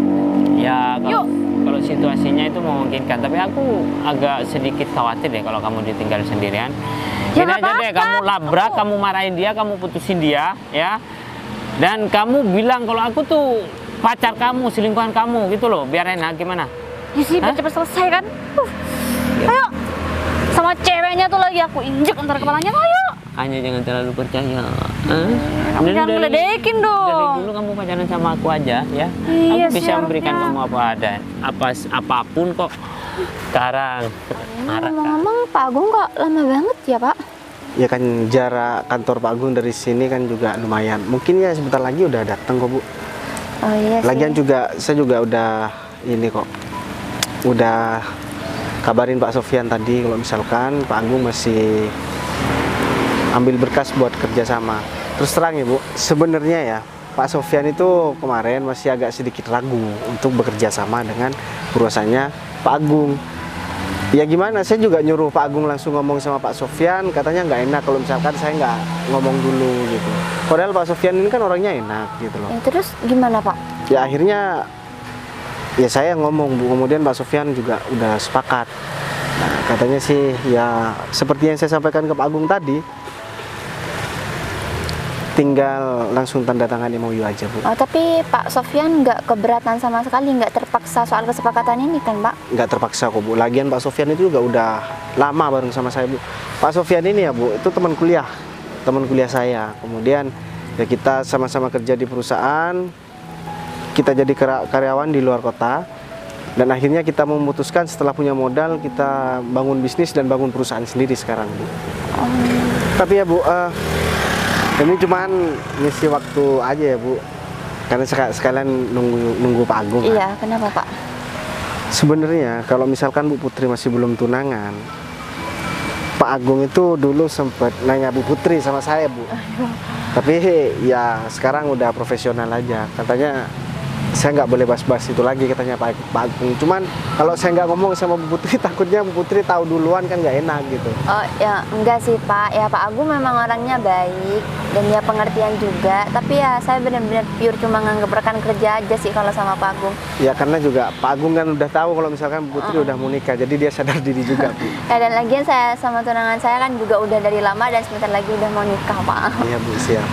Ya Yuk. kalau situasinya itu memungkinkan, tapi aku agak sedikit khawatir deh kalau kamu ditinggal sendirian. Ya, Gini nggak aja deh, apa-apa. kamu labrak, kamu marahin dia, kamu putusin dia, ya. Dan kamu bilang kalau aku tuh pacar kamu, selingkuhan kamu gitu loh, biar enak gimana? Ya sih, biar Hah? cepat selesai kan. Ayo. Sama ceweknya tuh lagi aku injek ntar kepalanya, ayo. Hanya jangan terlalu percaya. Kamu jangan ngeledekin dong. Dari dulu kamu pacaran sama aku aja, ya. Iya Aku sih, bisa memberikan harusnya. kamu apa ada, apapun kok. Sekarang marah kan? Ngomong-ngomong, Pak Agung kok lama banget ya, Pak? Ya kan jarak kantor Pak Agung dari sini kan juga lumayan. Mungkin ya sebentar lagi udah datang kok Bu. Oh iya sih. Lagian juga saya juga udah ini kok. Udah kabarin Pak Sofyan tadi kalau misalkan Pak Agung masih ambil berkas buat kerjasama. Terus terang ya Bu, sebenarnya ya Pak Sofyan itu kemarin masih agak sedikit ragu untuk bekerja sama dengan perusahaannya Pak Agung. Ya gimana, saya juga nyuruh Pak Agung langsung ngomong sama Pak Sofyan, katanya nggak enak kalau misalkan saya nggak ngomong dulu gitu. Padahal Pak Sofyan ini kan orangnya enak gitu loh. Terus gimana, Pak? Ya akhirnya ya saya ngomong Bu, kemudian Pak Sofyan juga udah sepakat. Nah, katanya sih ya seperti yang saya sampaikan ke Pak Agung tadi, tinggal langsung tanda tangan MOU aja Bu. Oh, tapi Pak Sofyan nggak keberatan sama sekali, nggak terpaksa soal kesepakatan ini kan, Pak? Nggak terpaksa kok Bu. Lagian Pak Sofyan itu juga udah lama bareng sama saya Bu. Pak Sofyan ini ya Bu, itu teman kuliah saya. Kemudian ya kita sama-sama kerja di perusahaan, kita jadi karyawan di luar kota, dan akhirnya kita memutuskan setelah punya modal kita bangun bisnis dan bangun perusahaan sendiri sekarang Bu. Tapi ya Bu, ini cuman ngisi waktu aja ya Bu. Karena sekalian nunggu Pak Agung. kan? Iya, kenapa Pak? Sebenarnya kalau misalkan Bu Putri masih belum tunangan, Pak Agung itu dulu sempat nanya Bu Putri sama saya, Bu. Tapi ya sekarang udah profesional aja. Katanya saya nggak boleh bas-bas itu lagi, katanya Pak Agung. Cuman kalau saya nggak ngomong sama Bu Putri, takutnya Bu Putri tahu duluan kan nggak enak gitu. Oh ya enggak sih Pak, ya Pak Agung memang orangnya baik dan dia pengertian juga. Tapi ya saya benar-benar pure cuma nganggep rekan kerja aja sih kalau sama Pak Agung. Ya karena juga Pak Agung kan udah tahu kalau misalkan Bu Putri udah mau nikah, jadi dia sadar diri juga, Bu. Ya dan lagian saya sama tunangan saya kan juga udah dari lama dan sebentar lagi udah mau nikah Pak. Iya Bu, siap.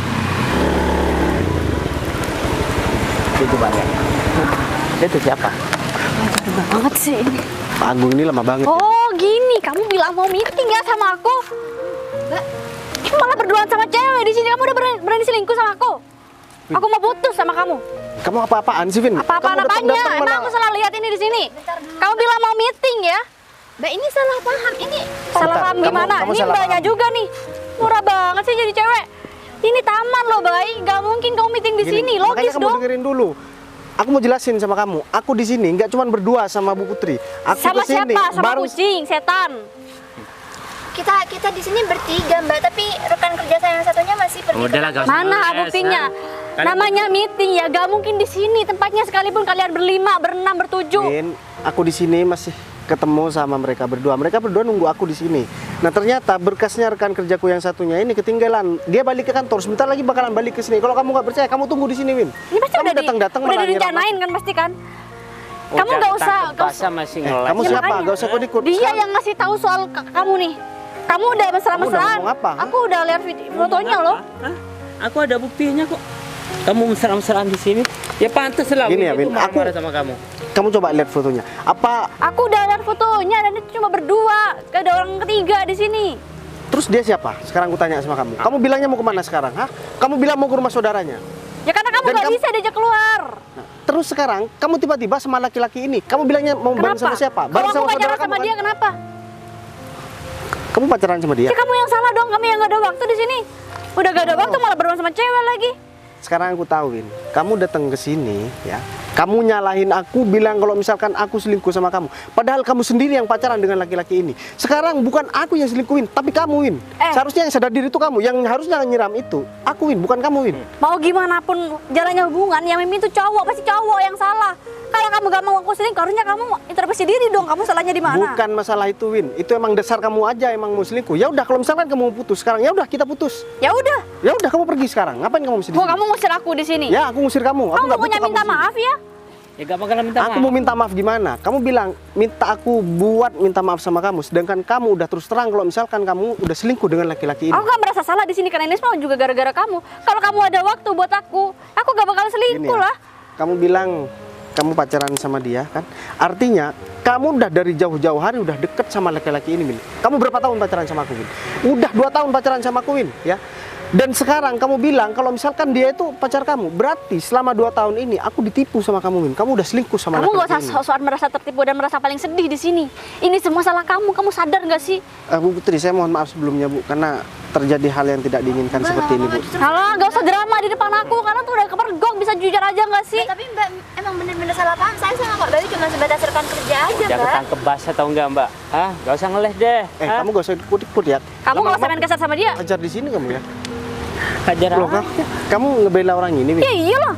Itu banyak. Itu siapa? Banget sih ini. Pak Agung ini lama banget. Ya. Oh gini, kamu bilang mau meeting ya sama aku? Mbak, Kamu malah berduaan sama cewek di sini. Kamu udah berani selingkuh sama aku? Aku mau putus sama kamu. Kamu apa-apaan sih, Vin? Apa-apaan Kamu apanya? datang-datang Emang malah- aku salah lihat ini di sini? Kamu bilang mau meeting ya? Mbak ini salah paham ini. Salah Bentar, paham kamu- gimana? kamu Ini salah mbaknya paham. juga nih. Murah banget sih jadi cewek. Ini taman loh, Bay. Gak mungkin kamu meeting di Gini, sini. makanya Logis kamu dong. dengerin dulu. Aku mau jelasin sama kamu. Aku di sini nggak cuma berdua sama Bu Putri. Aku Sama kesini siapa? Sama baru kucing, setan. Kita di sini bertiga Mbak, tapi rekan kerja saya yang satunya masih pergi. Udahlah, gak usah Mana ngeles, buktinya? ha? Namanya meeting ya, gak mungkin di sini. Tempatnya sekalipun kalian berlima, berenam, bertujuh. Vin, aku di sini masih ketemu sama mereka berdua. Mereka berdua nunggu aku di sini. Nah ternyata berkasnya rekan kerjaku yang satunya ini ketinggalan. Dia balik ke kantor. Sebentar lagi bakalan balik ke sini. Kalau kamu nggak percaya, kamu tunggu di sini, Win. Ini pasti Kamu udah datang-datang udah malah nyiram direncanain kan pasti kan? Kamu nggak usah, Bahasa masih ngeles. kamu Ya, siapa? makanya. Gak usah ikut. Dia yang ngasih tahu soal kamu nih. Kamu udah mesra-mesraan. ngomong apa? Aku udah lihat fotonya loh. Hah? Aku ada buktinya kok. Kamu mesra-mesraan di sini. Ya pantas lah. Gini ya, Win, Win, itu marah-marah sama kamu. Kamu coba lihat fotonya. Apa Aku udah lihat fotonya dan itu cuma berdua. Gak ada orang ketiga di sini. terus dia siapa? Sekarang aku tanya sama kamu. Kamu bilangnya mau kemana sekarang? Hah? Kamu bilang mau ke rumah saudaranya. Ya karena kamu Dan gak kamu- bisa diajak keluar. Nah, terus sekarang kamu tiba-tiba sama laki-laki ini. Kamu bilangnya mau bareng Kenapa? sama siapa? Kalau Bareng aku sama saudara pacaran kamu sama kan? dia kenapa? Kamu pacaran sama dia? Ya kamu yang salah dong, kami yang gak ada waktu di sini. Udah gak ada waktu malah berdua sama cewek lagi. Sekarang aku tahu, Win. Kamu datang ke sini, ya. Kamu nyalahin aku, bilang kalau misalkan aku selingkuh sama kamu. Padahal kamu sendiri yang pacaran dengan laki-laki ini. Sekarang bukan aku yang selingkuhin, tapi kamu, Win. Seharusnya yang sadar diri itu kamu. Yang harusnya nyiram itu aku, Win, bukan kamu, Win. Mau gimana pun jalannya hubungan, yang mimpin itu cowok, pasti cowok yang salah. Kalau kamu gak mau aku selingkuh, harusnya kamu introspeksi diri dong, kamu salahnya di mana? Bukan masalah itu, Win. Itu emang dasar kamu aja emang mau selingkuh. Ya udah, kalau misalkan kamu mau putus sekarang, ya udah kita putus. Ya udah, Ya udah, kamu pergi sekarang. Ngapain kamu mesti di mau sini? kamu ngusir aku di sini. Ya, aku ngusir kamu. Aku Kamu nggak punya butuh kamu minta di sini. maaf ya? Ya gak bakalan minta Aku maaf. mau minta maaf gimana? Kamu bilang minta aku buat minta maaf sama kamu, sedangkan kamu udah terus terang kalau misalkan kamu udah selingkuh dengan laki-laki ini. Aku gak merasa salah di sini karena ini semua juga gara-gara kamu. Kalau kamu ada waktu buat aku gak bakal Gini selingkuh ya, lah. kamu bilang kamu pacaran sama dia kan? Artinya kamu udah dari jauh-jauh hari udah deket sama laki-laki ini, Win. Kamu berapa tahun pacaran sama aku, Win? Udah 2 tahun pacaran sama aku, Win, ya. Dan sekarang kamu bilang kalau misalkan dia itu pacar kamu, berarti selama 2 tahun ini aku ditipu sama kamu, Win. Kamu udah selingkuh sama Kamu gak laki-laki usah ini. sok-sokan merasa tertipu dan merasa paling sedih di sini. Ini semua salah kamu sadar gak sih? Bu Putri, saya mohon maaf sebelumnya, Bu, karena terjadi hal yang tidak diinginkan seperti ini, Bu. Kalau gak usah drama di depan aku, karena tuh udah kepergok, bisa jujur aja gak sih? Tapi Mbak emang bener-bener salah paham. Saya sama Pak Bayu cuma sebatas rekan kerja aja Udah Mbak. ketangkep bahasa tau nggak Mbak? Hah? Gak usah ngeles deh. Hah? Kamu gak usah ikut-ikut ya. Kamu gak usah main kasar sama dia. Ajar di sini kamu ya. Hajar Loh, kamu ngebela orang ini, Win? Ya iyalah.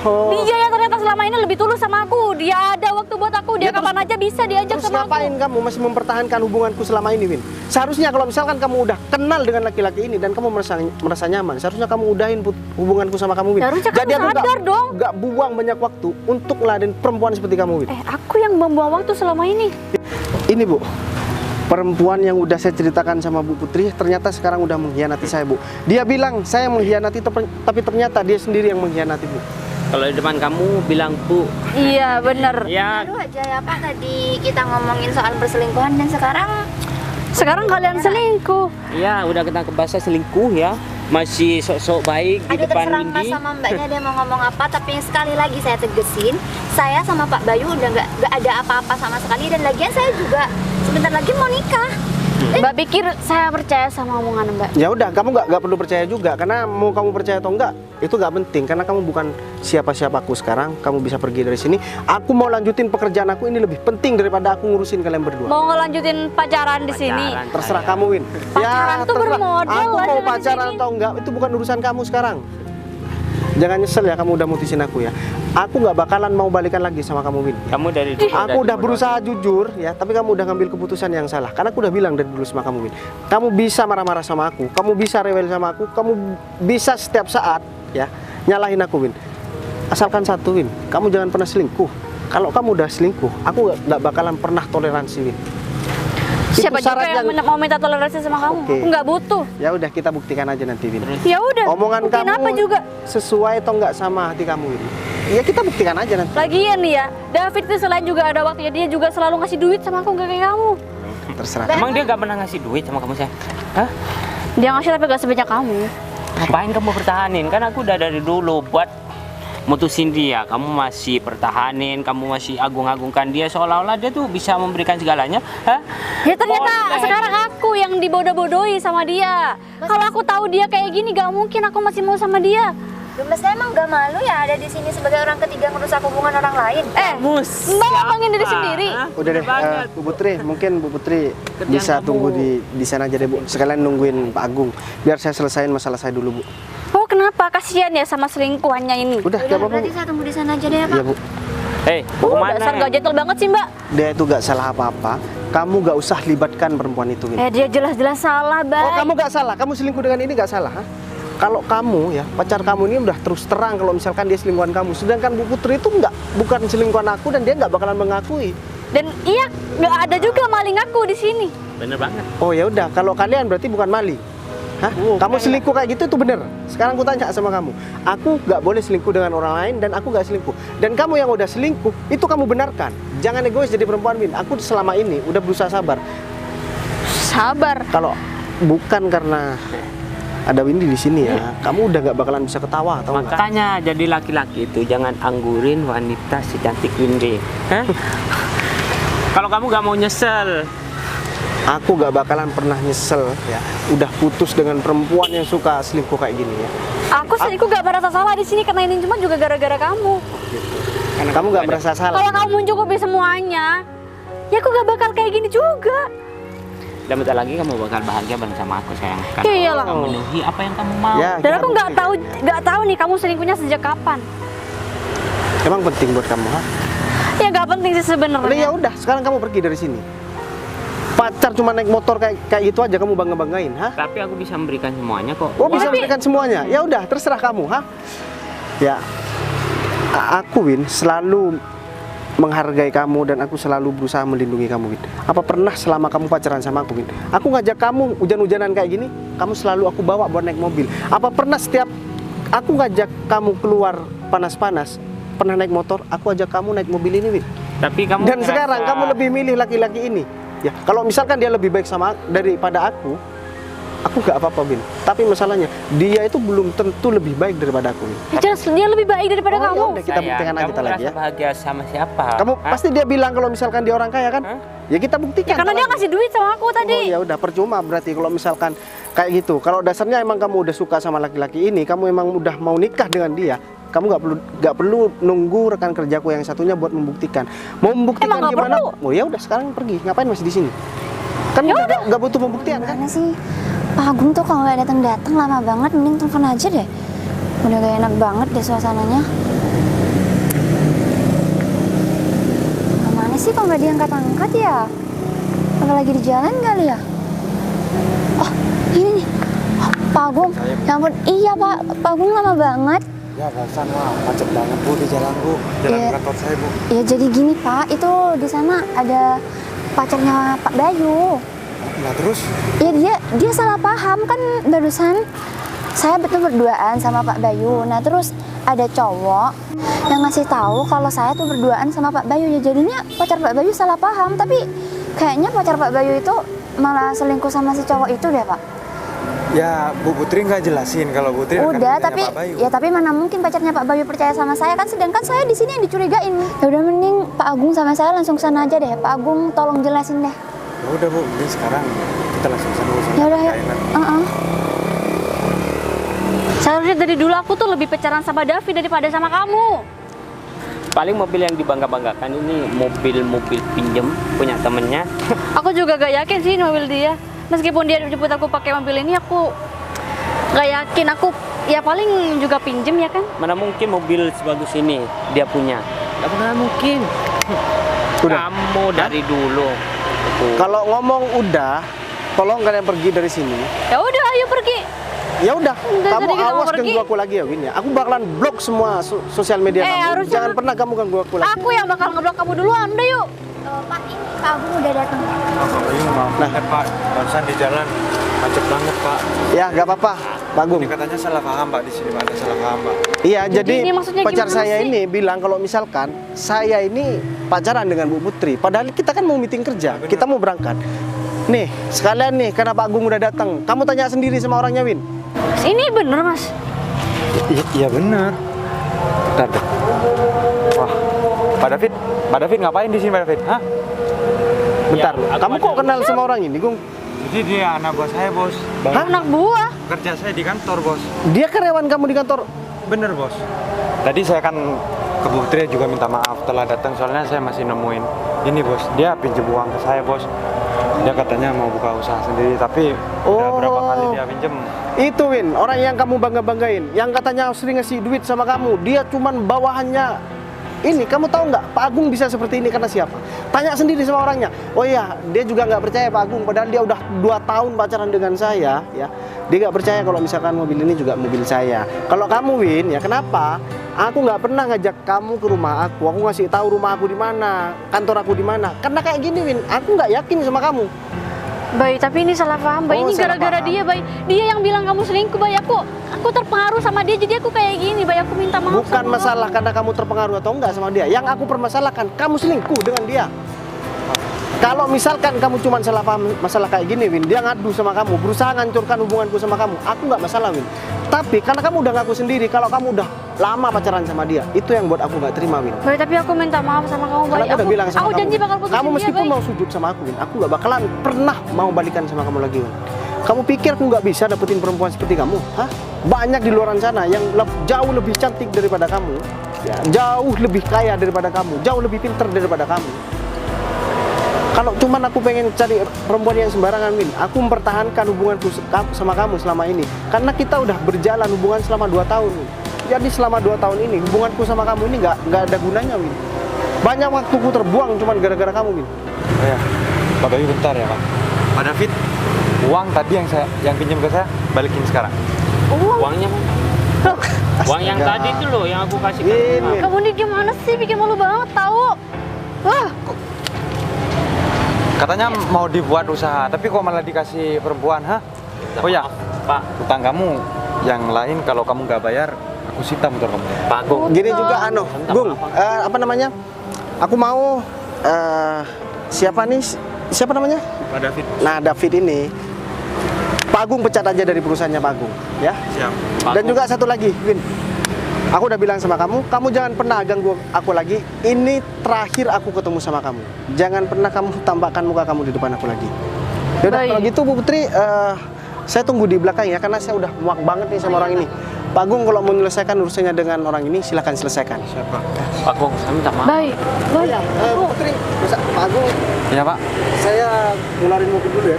Oh. Dia yang ternyata selama ini lebih tulus sama aku. Dia ada waktu buat aku. Dia Ya, terus- kapan aja bisa diajak Terus sama ngapain aku. kamu masih mempertahankan hubunganku selama ini, Win? Seharusnya kalau misalkan kamu udah kenal dengan laki-laki ini dan kamu merasa nyaman, seharusnya kamu udahin hubunganku sama kamu, Win. Ya, harusnya kamu aku sadar dong. Gak buang banyak waktu untuk ngeladen perempuan seperti kamu, Win. Aku yang membuang waktu selama ini. Ini, Bu, perempuan yang udah saya ceritakan sama Bu Putri ternyata sekarang udah mengkhianati saya, Bu. Dia bilang saya mengkhianati, tapi ternyata dia sendiri yang mengkhianati, Bu. Kalau di depan kamu bilang Bu. Iya bener. Ya Baru aja ya Pak, tadi kita ngomongin soal perselingkuhan dan sekarang Kalian selingkuh. ya udah ketangkep bahasa selingkuh ya. Masih sok-sok baik di ada depan terserah Mas Windy. sama Mbaknya dia mau ngomong apa, tapi sekali lagi saya tegesin, saya sama Pak Bayu udah nggak ada apa-apa sama sekali, dan lagian saya juga sebentar lagi mau nikah. Mbak pikir saya percaya sama omongan Mbak? Ya udah, kamu nggak perlu percaya juga, karena mau kamu percaya atau enggak itu nggak penting, karena kamu bukan siapa-siapaku sekarang. Kamu bisa pergi dari sini. Aku mau lanjutin pekerjaan aku, ini lebih penting daripada aku ngurusin kalian berdua. Mau ngelanjutin pacaran di sini? Terserah kamu, Win. Pacaran tuh terserah. bermodal Aku lah mau di pacaran sini. atau enggak itu bukan urusan kamu sekarang. Jangan nyesel ya kamu udah mutusin aku ya. Aku nggak bakalan mau balikan lagi sama kamu, Win. Kamu dari dulu Aku udah berusaha jujur ya, tapi kamu udah ngambil keputusan yang salah. Karena aku udah bilang dari dulu sama kamu, Win. Kamu bisa marah-marah sama aku, kamu bisa rewel sama aku, kamu bisa setiap saat ya nyalahin aku, Win. Asalkan satu, Win, kamu jangan pernah selingkuh. Kalau kamu udah selingkuh, aku nggak bakalan pernah toleransi, Win. Siapa Itu juga syarat yang mau minta toleransi sama kamu? Oke. Aku nggak butuh. Ya udah, kita buktikan aja nanti, Win. Ya udah. Omongan buktiin kamu apa juga? sesuai atau enggak sama hati kamu, Win? Ya kita buktikan aja nanti. Lagian nih ya, David itu selain juga ada waktunya, dia juga selalu ngasih duit sama aku, nggak kayak kamu. Terserah. Emang dia gak pernah ngasih duit sama kamu, sayang? Hah? Dia ngasih tapi gak sebanyak kamu. Ngapain kamu pertahanin? Kan aku udah dari dulu buat mutusin dia. Kamu masih pertahanin, kamu masih agung-agungkan dia seolah-olah dia tuh bisa memberikan segalanya. Hah? Ya ternyata Boleh. sekarang aku yang dibodoh-bodohi sama dia. Kalau aku tahu dia kayak gini, gak mungkin aku masih mau sama dia. Mas saya emang gak malu ya ada di sini sebagai orang ketiga ngerusak hubungan orang lain? Mbak ngomongin diri sendiri. Udah deh, Bu Putri, mungkin Bu Putri bisa tunggu di sana aja deh, Bu. Sekalian nungguin Pak Agung. Biar saya selesaiin masalah saya dulu, Bu. Oh kenapa? Kasihan ya sama selingkuhannya ini. Udah, Udah, gak apa-apa, berarti Bu. saya tunggu di sana aja deh ya Pak. Iya, Bu. Hei, mau kemana? Dasar gak gentle banget sih Mbak. Dia itu gak salah apa-apa. Kamu gak usah libatkan perempuan itu, Win. Dia jelas-jelas salah, Oh, Mbak. kamu gak salah. Kamu selingkuh dengan ini gak salah, ha? Kalau kamu ya, pacar kamu ini udah terus terang kalau misalkan dia selingkuhan kamu. Sedangkan Bu Putri itu bukan selingkuhan aku dan dia nggak bakalan mengakui. Dan iya, nggak ada juga maling aku di sini. Bener banget. Oh ya udah, kalau kalian berarti bukan maling. Hah? Kamu selingkuh kayak gitu itu bener. Sekarang aku tanya sama kamu. Aku nggak boleh selingkuh dengan orang lain dan aku nggak selingkuh. Dan kamu yang udah selingkuh, itu kamu benarkan. Jangan egois jadi perempuan, Win. Aku selama ini udah berusaha sabar. Sabar. Kalau bukan karena ada Windy di sini ya, kamu udah nggak bakalan bisa ketawa atau enggak? Makanya jadi laki-laki itu jangan anggurin wanita secantik Windy. Hah? Kalau kamu gak mau nyesel, Aku gak bakalan pernah nyesel ya, udah putus dengan perempuan yang suka selingkuh kayak gini ya. Aku selingkuh gak merasa salah di sini karena ini cuma juga gara-gara kamu. Kamu gak merasa salah. Kalau kamu mencukupi semuanya, ya aku gak bakal kayak gini juga. dan bentar lagi kamu bakal bahagia bareng sama aku, sayang. Kan Iyalah. kamu memenuhi apa yang kamu mau. Ya, Dan kita aku nggak buktikan. tahu nih kamu selingkuhnya sejak kapan. Emang penting buat kamu, ha? Ya nggak penting sih Udah ya sebenarnya. udah, sekarang kamu pergi dari sini. Pacar cuma naik motor kayak gitu aja kamu bangga-banggain, ha? Tapi aku bisa memberikan semuanya kok. Oh, bisa Tapi- memberikan semuanya. Ya udah, terserah kamu, ha? Ya. Aku, Win, selalu menghargai kamu dan aku selalu berusaha melindungi kamu, Win. Apa pernah selama kamu pacaran sama aku, Win, aku ngajak kamu hujan-hujanan kayak gini, kamu selalu aku bawa buat naik mobil. Apa pernah setiap aku ngajak kamu keluar panas-panas, pernah naik motor, aku ajak kamu naik mobil ini, Win. Tapi kamu Dan ngerasa- sekarang kamu lebih milih laki-laki ini. Ya, kalau misalkan dia lebih baik sama daripada aku nggak apa-apa, Bin. Tapi masalahnya dia itu belum tentu lebih baik daripada aku, Bin. Ya jelas dia lebih baik daripada Oh, ya kamu. udah, kita Sayang, buktikan aja kamu kita lagi ngerasa ya. bahagia sama siapa? Kamu Hah? pasti dia bilang kalau misalkan dia orang kaya kan? Hah? Ya kita buktikan. Ya karena dia ngasih duit sama aku Oh tadi. ya udah, percuma berarti kalau misalkan kayak gitu. Kalau dasarnya emang kamu udah suka sama laki-laki ini, kamu emang udah mau nikah dengan dia, kamu nggak perlu nunggu rekan kerjaku yang satunya buat membuktikan. Mau membuktikan Emang nggak gimana? perlu? Oh ya udah, sekarang pergi. Ngapain masih di sini? Kan Ya udah nggak butuh pembuktian kan? Mana sih Pak Agung tuh kalau nggak datang lama banget, mending telepon aja deh. Udah gak enak banget deh suasananya. Mana sih kok nggak diangkat-angkat ya? Apa lagi di jalan kali ya? Oh ini nih, oh, Pak Agung. Ya ampun, iya Pak Agung lama banget. Ya barusan wah macet banget Bu di jalan Bu. Jalan Iya. kantor saya Bu. Ya jadi gini Pak, itu di sana ada pacarnya Pak Bayu. Nah terus Ya dia salah paham kan barusan saya betul berduaan sama Pak Bayu. Nah terus ada cowok yang ngasih tahu kalau saya tuh berduaan sama Pak Bayu. Ya jadinya pacar Pak Bayu salah paham. Tapi kayaknya pacar Pak Bayu itu malah selingkuh sama si cowok itu deh Pak. ya Bu Putri nggak jelasin kalau Putri rekan Udah kerjanya tapi Pak Bayu. ya tapi mana mungkin pacarnya Pak Bayu percaya sama saya kan, sedangkan saya di sini yang dicurigain. Ya udah mending Pak Agung sama saya langsung sana aja deh. Pak Agung tolong jelasin deh. Ya udah Bu, ini sekarang kita kita langsung sana. Ya udah ya. Seharusnya dari dulu aku tuh lebih pacaran sama David daripada sama kamu. Paling mobil yang dibangga-banggakan ini mobil pinjem punya temennya. Aku juga gak yakin sih ini mobil dia. Meskipun dia jemput aku pakai mobil ini, aku gak yakin. Aku ya paling juga pinjem ya kan. Mana mungkin mobil sebagus ini dia punya? Gak bakal mungkin. Udah. Kamu dari dulu. Kalau ngomong udah, tolong kalian pergi dari sini. Ya udah, ayo pergi. Ya udah, Udah, kamu jadi kita mau awas pergi. ganggu aku lagi ya Win ya. Aku bakalan blok semua sosial media kamu. harus Jangan pernah kamu ganggu aku lagi. Aku yang bakal ngeblok kamu duluan. Udah yuk. Pak, ini Pak Agung udah datang. Nah, Pak, barusan di jalan macet banget, Pak. Ya, nggak apa-apa, Pak Agung. Ini katanya salah paham, Pak, di sini Pak, ada salah paham, Pak. Iya, Jadi jadi ini maksudnya pacar gimana saya sih? ini bilang kalau misalkan saya ini pacaran dengan Bu Putri, padahal kita kan mau meeting kerja, kita mau berangkat. Nih, sekalian nih, karena Pak Agung udah datang. Kamu tanya sendiri sama orangnya, Win. Ini bener mas. Iya benar. Bentar deh. Wah, Pak David ngapain di sini, Pak David? Hah? Bentar, Ya, aku kamu ada kok kenal sama orang ini, Gung? Jadi dia anak bos saya, Bos. Anak buah. Kerja saya di kantor, Bos. Dia karyawan kamu di kantor. Bener, Bos. Tadi saya kan ke Bu Putri juga minta maaf telah datang, soalnya saya masih nemuin ini, Bos. Dia pinjam uang ke saya, Bos. Dia katanya mau buka usaha sendiri, tapi udah berapa kali dia pinjam. Itu Win, orang yang kamu bangga-banggain, yang katanya sering ngasih duit sama kamu, dia cuman bawahannya ini. Kamu tahu nggak, Pak Agung bisa seperti ini karena siapa? Tanya sendiri sama orangnya. Oh iya, dia juga nggak percaya Pak Agung, padahal dia udah 2 tahun pacaran dengan saya, ya. Dia nggak percaya kalau misalkan mobil ini juga mobil saya. Kalau kamu Win, ya kenapa? Aku nggak pernah ngajak kamu ke rumah aku ngasih tahu rumah aku di mana, kantor aku di mana. Karena kayak gini Win, aku nggak yakin sama kamu. Bayi, tapi ini salah paham. Bayi, Oh, ini salah gara-gara paham. dia, Bayi. Dia yang bilang kamu selingkuh, Bayi. Aku terpengaruh sama dia, jadi aku kayak gini, Bayi. Aku minta maaf. Bukan sama masalah kamu. karena kamu terpengaruh atau enggak sama dia. Yang aku permasalahkan, kamu selingkuh dengan dia. Kalau misalkan kamu cuma salah paham masalah kayak gini, Win, dia ngadu sama kamu, berusaha ngancurkan hubunganku sama kamu. Aku nggak masalah, Win. Tapi karena kamu udah ngaku sendiri, kalau kamu udah lama pacaran sama dia, itu yang buat aku nggak terima, Win. Bayi, tapi aku minta maaf sama kamu, Karena Bayi. aku udah bilang sama aku kamu. janji bakal putusin Kamu dia, meskipun Bayi. mau sujud sama aku, Win, aku nggak bakalan pernah mau balikan sama kamu lagi, Win. Kamu pikir aku nggak bisa dapetin perempuan seperti kamu? Hah? Banyak di luar sana yang jauh lebih cantik daripada kamu, ya, jauh lebih kaya daripada kamu, jauh lebih pintar daripada kamu. Kalau cuman aku pengen cari perempuan yang sembarangan, Win, aku mempertahankan hubunganku sama kamu selama ini. Karena kita udah berjalan hubungan selama 2 tahun, Win. Jadi selama 2 tahun ini, hubunganku sama kamu ini nggak ada gunanya, Win. Banyak waktuku terbuang cuman gara-gara kamu, Win. Oh ya, Pak Bayu bentar ya, Pak. Pak David, uang tadi yang pinjam ke saya balikin sekarang. Uangnya mana? Uang yang Astaga. tadi itu loh yang aku kasih ke Win, kamu. Win. Kamu ini gimana sih? Bikin malu banget, tahu? Wah, Katanya mau dibuat usaha, tapi kok malah dikasih perempuan, hah? Oh ya, Pak, utang kamu yang lain kalau kamu nggak bayar, aku sita motor kamu. Pak Agung. Gini juga Gung, apa namanya? Aku mau siapa nih? Siapa namanya? Pak David. Nah, David ini Pak Agung pecat aja dari perusahaannya Pak Agung, ya. Siap. Pak Dan Agung. juga satu lagi, Win. Aku udah bilang sama kamu, kamu jangan pernah ganggu aku lagi. Ini terakhir aku ketemu sama kamu. Jangan pernah kamu tampakkan muka kamu di depan aku lagi. Yaudah, Baik. kalau gitu Bu Putri, saya tunggu di belakang ya, karena saya udah muak banget nih sama orang ini. Pak Agung kalau mau menyelesaikan urusannya dengan orang ini, silahkan selesaikan. Siapa? Pak Agung, saya minta maaf. Bayi. Bayi. Bu Putri, Pak Agung, Iya, Pak. saya ngeluarin mobil dulu ya,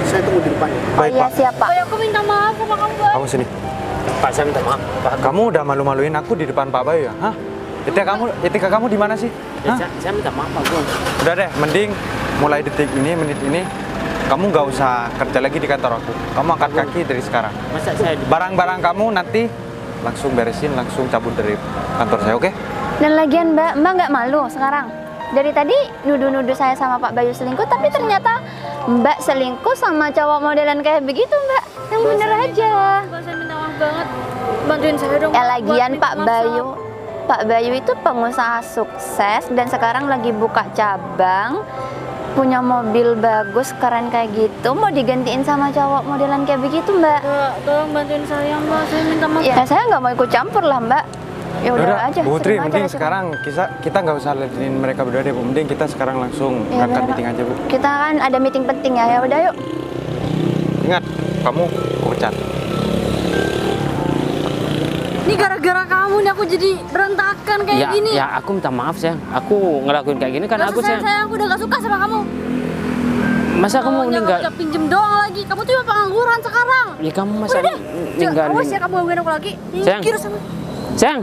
saya tunggu di depan. Oh iya, siapa? Bayi, aku minta maaf sama kamu, Bayi. Kamu sini. Pak, saya minta maaf. Pak Agung. Kamu udah malu-maluin aku di depan Pak Bayu ya? Hah? Etika kamu di mana sih? Ya, Hah? saya minta maaf Pak Agung. Udah deh, mending mulai detik ini, menit ini, kamu nggak usah kerja lagi di kantor aku. Kamu angkat kaki dari sekarang. Masa saya Barang-barang kamu nanti langsung beresin, langsung cabut dari kantor saya, oke? Dan lagian Mbak nggak malu sekarang? Dari tadi nuduh-nuduh saya sama Pak Bayu selingkuh, tapi ternyata Mbak selingkuh sama cowok modelan kayak begitu, Mbak. Yang bener aja. Mbak, saya minta maaf banget. Bantuin saya dong. Ya Mbak, lagian buat Pak minta Bayu, maaf. Pak Bayu itu pengusaha sukses dan sekarang lagi buka cabang, punya mobil bagus keren kayak gitu, mau digantiin sama cowok modelan kayak begitu, Mbak. Mbak, tolong bantuin saya, Mbak. Saya minta maaf. Ya saya nggak mau ikut campur lah, Mbak. Ya udah aja. Bu Putri, terima aja mending resiko. sekarang kita nggak usah liatin mereka berdua deh, Bu. Mending kita sekarang langsung Ya berangkat udah, meeting aja, Bu. Kita kan ada meeting penting ya. Ya udah yuk. Ingat, kamu aku pecat. Ini gara-gara kamu nih aku jadi berantakan kayak Ya, gini. ya aku minta maaf sayang. Aku ngelakuin kayak gini karena Gak aku usah sayang. sayang, aku udah gak suka sama kamu. Masa kamu Maunya ninggal? ngajak pinjem doang lagi. Kamu tuh pengangguran sekarang. Ya kamu masa Udah deh, ninggalin? awas ya kamu gangguin aku lagi. Sayang. Minggir sama. Sayang,